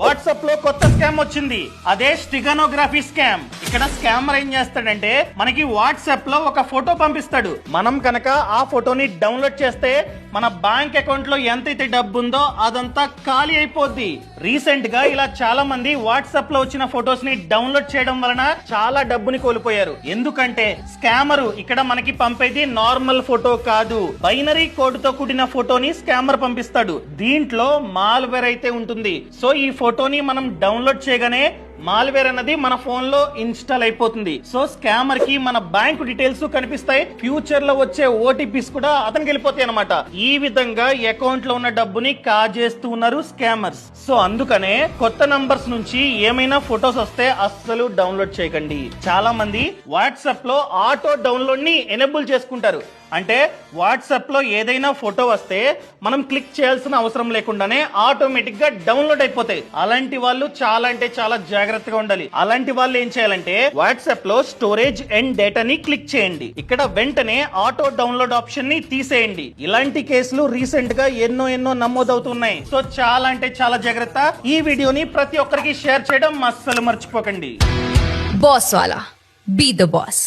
WhatsApp లో కొత్త scam వచ్చింది. అదే స్టిగనోగ్రఫీ స్కామ్. ఇక్కడ స్కామర్ ఏం చేస్తాడంటే మనకి వాట్సాప్ లో ఒక ఫోటో పంపిస్తాడు. మనం కనుక ఆ ఫోటోని డౌన్లోడ్ చేస్తే మన బ్యాంక్ అకౌంట్ లో ఎంతైతే డబ్బు ఉందో అదంతా ఖాళీ అయిపోద్ది. రీసెంట్ గా ఇలా చాలా మంది వాట్సాప్ లో వచ్చిన ఫొటోస్ ని డౌన్లోడ్ చేయడం వలన చాలా డబ్బుని కోల్పోయారు. ఎందుకంటే స్కామర్ ఇక్కడ మనకి పంపేది నార్మల్ ఫోటో కాదు, బైనరీ కోడ్ తో కూడిన ఫోటోని స్కామర్ పంపిస్తాడు. దీంట్లో మాల్వేర్ అయితే ఉంటుంది. సో ఈ ఫోటోని మనం డౌన్లోడ్ చేయగానే మాల్వేర్ అన్నది మన ఫోన్ లో ఇన్స్టాల్ అయిపోతుంది. సో స్కామర్ కి మన బ్యాంకు డీటెయిల్స్ కనిపిస్తాయి. ఫ్యూచర్ లో వచ్చే ఓటీపీస్ కూడా అతనికి వెళ్ళిపోతాయి అన్నమాట. ఈ విధంగా అకౌంట్ లో ఉన్న డబ్బుని కాజేస్తూ ఉన్నారు స్కామర్స్. సో అందుకనే కొత్త నంబర్స్ నుంచి ఏమైనా ఫొటోస్ వస్తే అస్సలు డౌన్లోడ్ చేయకండి. చాలా మంది వాట్సాప్ లో ఆటో డౌన్లోడ్ ని ఎనేబుల్ చేసుకుంటారు. అంటే వాట్సాప్ లో ఏదైనా ఫోటో వస్తే మనం క్లిక్ చేయాల్సిన అవసరం లేకుండానే ఆటోమేటిక్ గా డౌన్లోడ్ అయిపోతాయి. అలాంటి వాళ్ళు చాలా అంటే చాలా జాగ్రత్తగా ఉండాలి. అలాంటి వాళ్ళు ఏం చేయాలంటే వాట్సాప్ లో స్టోరేజ్ అండ్ డేటాని క్లిక్ చేయండి. ఇక్కడ వెంటనే ఆటో డౌన్లోడ్ ఆప్షన్ ని తీసేయండి. ఇలాంటి కేసులు రీసెంట్ గా ఎన్నో నమోదవుతున్నాయి. సో చాలా అంటే చాలా జాగ్రత్త. ఈ వీడియోని ప్రతి ఒక్కరికి షేర్ చేయడం అస్సలు మర్చిపోకండి. బాస్ వాలా, బీ ద బాస్.